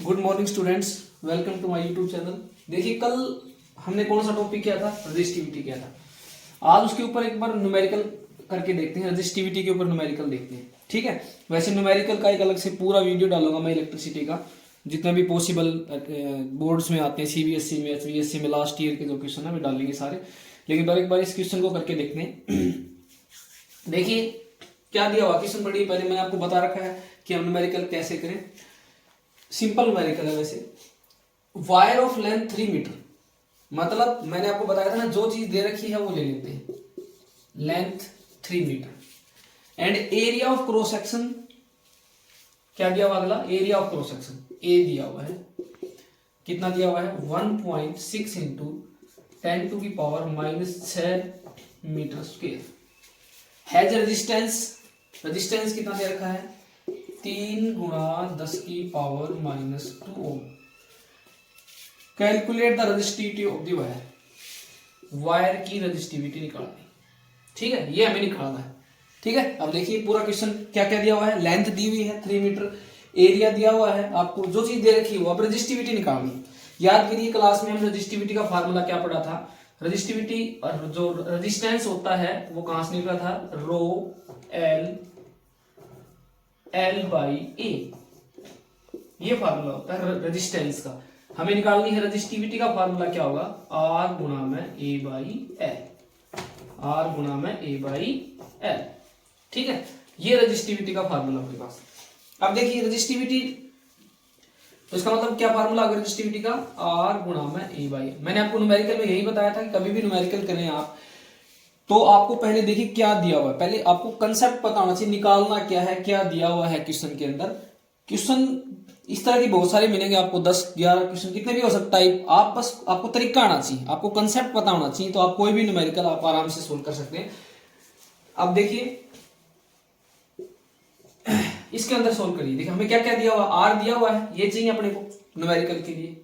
Good morning students, welcome to my YouTube channel. देखिए कल हमने कौन सा टॉपिक किया था, रजिस्टिविटी किया था। आज उसके ऊपर एक बार न्यूमेरिकल करके देखते हैं, रजिस्टिविटी के ऊपर न्यूमेरिकल देखते हैं। ठीक है, वैसे न्यूमेरिकल का एक अलग से पूरा वीडियो डालूंगा मैं इलेक्ट्रिसिटी का, जितना भी पॉसिबल बोर्ड्स में आते हैं, सीबीएसई में, एचवीएससी में लास्ट ईयर के जो क्वेश्चन है वे डालेंगे सारे। लेकिन एक बार इस क्वेश्चन को करके देखते हैं। देखिए क्या दिया हुआ क्वेश्चन, बड़ी पहले मैंने आपको बता रखा है कि हम न्यूमेरिकल कैसे करें। सिंपल न्यूमेरिकल है वैसे। वायर ऑफ लेंथ 3 मीटर, मतलब मैंने आपको बताया था ना, जो चीज दे रखी है वो ले लेते हैं। Length 3 metre and area of cross section क्या दिया हुआ, अगला area of cross section A दिया हुआ है। कितना दिया हुआ है, 1.6 इंटू 10 टू की power -6 metre square. Has resistance, resistance कितना दे रखा है, 3 गुणा 10 की power -2 ohm. Calculate the resistivity of the wire, wire की रेजिस्टिविटी निकालनी। ठीक है, ये हमें निकालना है। ठीक है, अब देखिए पूरा क्वेश्चन क्या क्या दिया हुआ है। लेंथ दी हुई है 3 मीटर, एरिया दिया हुआ है, आपको जो चीज दे रखी है वो अब रेजिस्टिविटी निकालनी। याद करिए क्लास में हम रेजिस्टिविटी का फार्मूला क्या पढ़ा था। रेजिस्टिविटी और जो रेजिस्टेंस होता है वो कहां से निकला था, रो एल बाई ए, ये फार्मूला होता है रेजिस्टेंस का। हमें निकालनी है रेजिस्टिविटी का फार्मूला क्या होगा, आर गुणा में ए बाई एल, आर गुणा में ए बाई एल। ठीक है, ये रेजिस्टिविटी का फार्मूला आपके पास। अब देखिए रेजिस्टिविटी, तो इसका मतलब क्या फार्मूला होगा रेजिस्टिविटी का, आर गुणा में ए बाई। मैंने आपको न्यूमेरिकल में यही बताया था कि कभी भी न्यूमेरिकल करें आप तो आपको पहले देखिए क्या दिया हुआ है, पहले आपको कंसेप्ट पता होना चाहिए, निकालना क्या है, क्या दिया हुआ है क्वेश्चन के अंदर। क्वेश्चन इस तरह की बहुत सारे मिलेंगे आपको, 10-11 क्वेश्चन कितने भी हो सकता है। आप बस आपको तरीका आना चाहिए, आपको कंसेप्ट पता होना चाहिए, तो आप कोई भी न्यूमेरिकल आप आराम से सोल्व कर सकते हैं। अब देखिए इसके अंदर सोल्व करिए। देखिए हमें क्या क्या दिया हुआ, आर दिया हुआ है, ये चाहिए अपने को न्यूमेरिकल के लिए,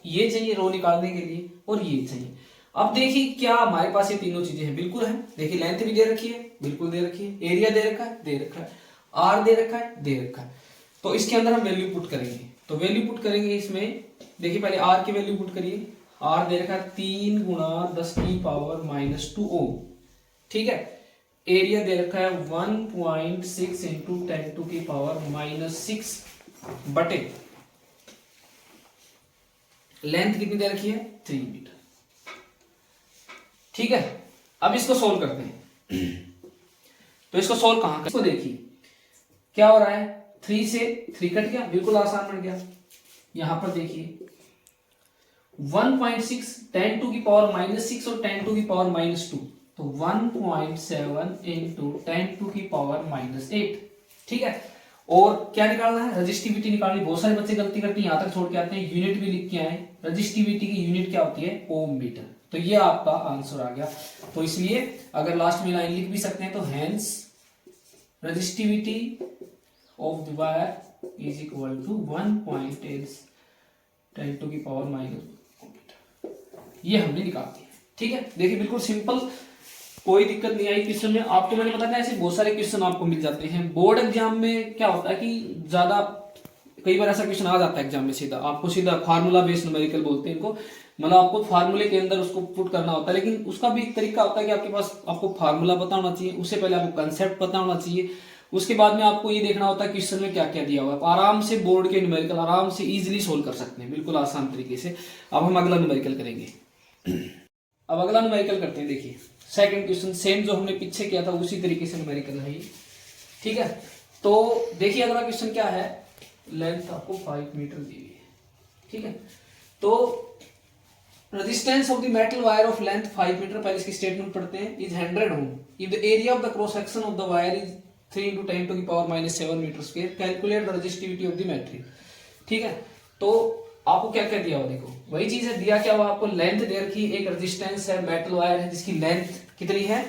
ये चाहिए रो निकालने के लिए, और ये चाहिए। अब देखिए क्या हमारे पास ये तीनों चीजें हैं, बिल्कुल है। देखिए लेंथ भी दे रखी है, बिल्कुल दे रखी है, एरिया दे रखा है, दे रखा है, आर दे रखा है, दे रखा है। तो इसके अंदर हम वैल्यू पुट करेंगे, तो वैल्यू पुट करेंगे इसमें। देखिए पहले आर की वैल्यू पुट करिए। आर दे रखा है 3 गुणा 10 की पावर -2 ओम। ठीक है, एरिया दे रखा है 1.6 इंटू 10 टू की पावर -6 बटे लेंथ कितनी दे रखी है, 3 मीटर। ठीक है, अब इसको सोल्व करते हैं। तो इसको सोल्व कहां, इसको देखिए क्या हो रहा है, 3 से 3 कट गया, बिल्कुल आसान बन गया। यहां पर देखिए 1.6 10 टू की पावर -6 और 10 टू की पावर -2, तो 1.7 इंटू 10 टू की पावर -8। ठीक है, और क्या निकालना है, रजिस्टिविटी निकालनी। बहुत सारे बच्चे गलती करते हैं, यहां तक छोड़ के आते हैं, यूनिट भी लिख के आए। रजिस्टिविटी की यूनिट क्या होती है, ओम मीटर। तो ये आपका आंसर आ गया। तो इसलिए अगर लास्ट में लाइन लिख भी सकते हैं, तो hence resistivity of the wire is equal to 1.10 to की पावर -मीटर। ये हमने निकाल दिया। ठीक है, देखिए बिल्कुल सिंपल, कोई दिक्कत नहीं आई क्वेश्चन में। आपको मैंने बताया ऐसे बहुत सारे क्वेश्चन आपको मिल जाते हैं। बोर्ड एग्जाम में क्या होता है कि ज्यादा कई बार ऐसा क्वेश्चन आ जाता है एग्जाम में, सीधा आपको सीधा फार्मूला बेस्ड न्यूमेरिकल बोलते हैं इनको, मतलब आपको फार्मूले के अंदर उसको पुट करना होता है। लेकिन उसका भी एक तरीका होता है कि आपके पास आपको फार्मूला पता होना चाहिए, उससे पहले आपको कंसेप्ट पता होना चाहिए, उसके बाद में आपको ये देखना होता है क्वेश्चन में क्या क्या दिया हुआ है। आराम से बोर्ड के न्यूमेरिकल आराम से इजीली सोल्व कर सकते हैं, बिल्कुल आसान तरीके से। अब हम अगला न्यूमेरिकल करेंगे। अब अगला न्यूमेरिकल करते हैं। देखिए सेकंड क्वेश्चन सेम जो हमने पीछे किया था उसी तरीके से न्यूमेरिकल है ये। ठीक है, तो देखिए अगला क्वेश्चन क्या है, लेंथ आपको 5 मीटर दी हुई है। ठीक है, तो resistance of the metal wire of length 5 metre, पहले इसकी स्टेटमेंट पढ़ते हैं, is 100 ohm if the area of the cross section of the wire is 3 into 10 to की power -7 metre square. Calculate the resistivity of the material. ठीक है, तो आपको क्या क्या दिया हुआ, देखो वही चीज है, दिया क्या हुआ आपको, लेंथ दे रखी है, एक रेजिस्टेंस है, मेटल वायर है जिसकी लेंथ कितनी है,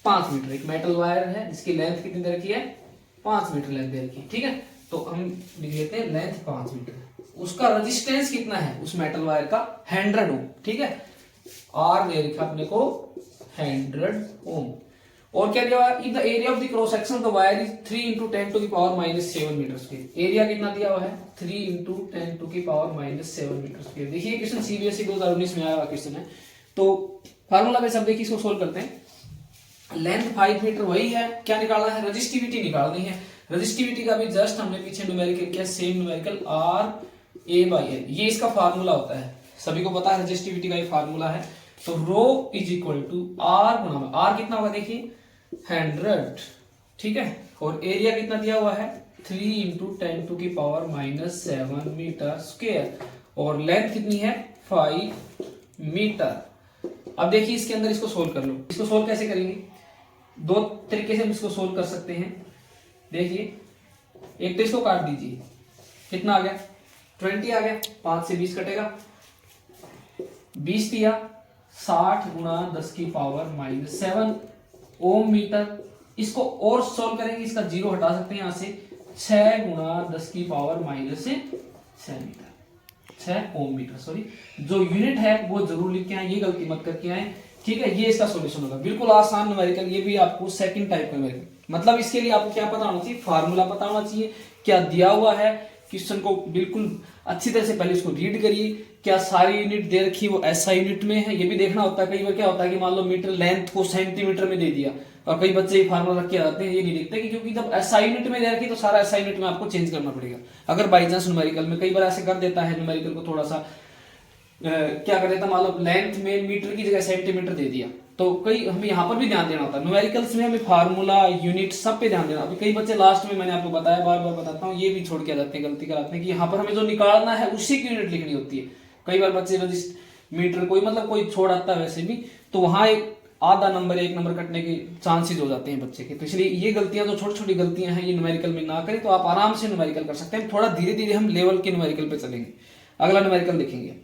5 मीटर। एक मेटल वायर है जिसकी लेंथ कितनी दे रखी है, 5 मीटर लेंथ दे रखी है। ठीक है, तो हम लिख लेते हैं लेंथ 5 मीटर, उसका रेजिस्टेंस कितना है उस मेटल वायर का, 100 ओम। ठीक है, आर दे रखा अपने को 100 ओम, और क्या दिया हुआ है, in the area of the cross section of the wire is 3 into 10 to the power minus 7 metre square. Area कितना दिया हुआ है 3 इंटू 10 टू की पावर माइनस 7 मीटर स्क्वायर। देखिए क्वेश्चन सीबीएसई 2019 में आया हुआ क्वेश्चन है। तो फार्मूला बेस अब देखिए इसको सोल्व करते हैं। लेंथ 5 मीटर वही है, क्या निकालना है, रजिस्टिविटी निकालनी है। रजिस्टिविटी का भी जस्ट हमने पीछे न्यूमेरिकल किया, same numerical R A by L, ये इसका फार्मूला होता है, सभी को पता है रजिस्टिविटी का ये फार्मूला है। तो rho is equal to R गुना, आर कितना होगा देखिए 100, ठीक है, और एरिया कितना दिया हुआ है 3 इंटू 10 टू की पावर माइनस 7 मीटर स्क्वायर, और लेंथ कितनी है 5 मीटर। अब देखिए इसके अंदर इसको सोल्व कर लो। इसको सोल्व कैसे करेंगे, दो तरीके से हम इसको सोल्व कर सकते हैं। देखिए एक तो इसको काट दीजिए, कितना आ गया 20 आ गया, 5 से 20 कटेगा, 20 दिया 60 गुना 10 की पावर माइनस 7 ओम मीटर। इसको और सोल्व करेंगे, इसका जीरो हटा सकते हैं यहां से, 6 गुना 10 की पावर माइनस 6 मीटर, 6 ओम मीटर। सॉरी, जो यूनिट है वो जरूर लिख के आए, ये गलती मत करके आए, ठीक है। ये इसका सॉल्यूशन होगा, बिल्कुल आसान न्यूमेरिकल, ये भी आपको सेकंड टाइप का न्यूमेरिकल। मतलब इसके लिए आपको क्या पता होना चाहिए, फार्मूला पता होना चाहिए, क्या दिया हुआ है क्वेश्चन को बिल्कुल अच्छी तरह से पहले इसको रीड करिए, क्या सारी यूनिट दे रखी वो ऐसा यूनिट में है, ये भी देखना होता है। कई बार क्या होता है कि मान लो मीटर लेंथ को सेंटीमीटर में दे दिया, और कई बच्चे फार्मूला रख के आते हैं, ये नहीं देखते कि क्योंकि जब ऐसा यूनिट में दे रखी तो सारा ऐसा यूनिट में आपको चेंज करना पड़ेगा। अगर बाई चांस न्यूमेरिकल में कई बार ऐसे कर देता है, न्यूमेरिकल को थोड़ा सा क्या कर देता, मान लो लेंथ में मीटर की जगह सेंटीमीटर दे दिया, तो कई हमें यहाँ पर भी ध्यान देना होता है। न्यूमेरिकल्स में हमें फार्मूला यूनिट सब पे ध्यान देना। अभी कई बच्चे लास्ट में, मैंने आपको बताया, बार बार बताता हूँ, ये भी छोड़ के आ जाते हैं, गलती कराते हैं कि यहाँ पर हमें जो निकालना है उसी की यूनिट लिखनी होती है। कई बार बच्चे मीटर कोई मतलब कोई छोड़ आता है वैसे भी, तो वहां एक आधा नंबर 1 नंबर कटने के चांसेस हो जाते हैं बच्चे के। तो इसलिए ये गलतियां, जो छोटी छोटी गलतियां हैं, ये न्यूमेरिकल में ना करें, तो आप आराम से न्यूमेरिकल कर सकते हैं। थोड़ा धीरे धीरे हम लेवल के न्यूमेरिकल पे चलेंगे, अगला न्यूमेरिकल देखेंगे।